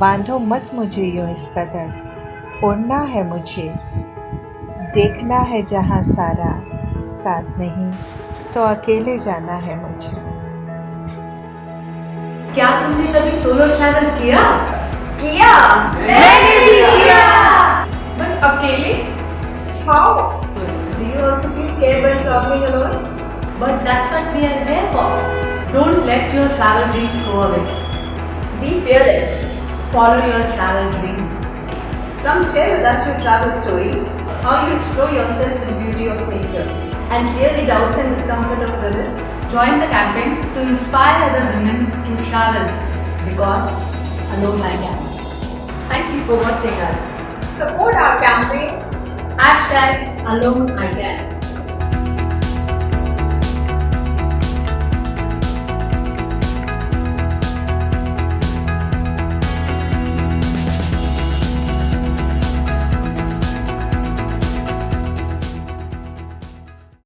बांधो मत मुझे यूं इस कदर, उड़ना है मुझे, देखना है जहाँ सारा, साथ नहीं तो अकेले जाना है मुझे। क्या तुमने कभी सोलो ट्रैवल किया? किया। मैंने भी किया। But अकेले? How? Do you also feel scared while traveling alone? But that's what we are here for. Don't let your travel dreams go away. Be fearless. Follow your travel dreams. Come share with us your travel stories, how you explore yourself in the beauty of nature, and clear the doubts and discomfort of women. Join the campaign to inspire other women to travel because alone I can. Thank you for watching us. Support our campaign. #AloneICan.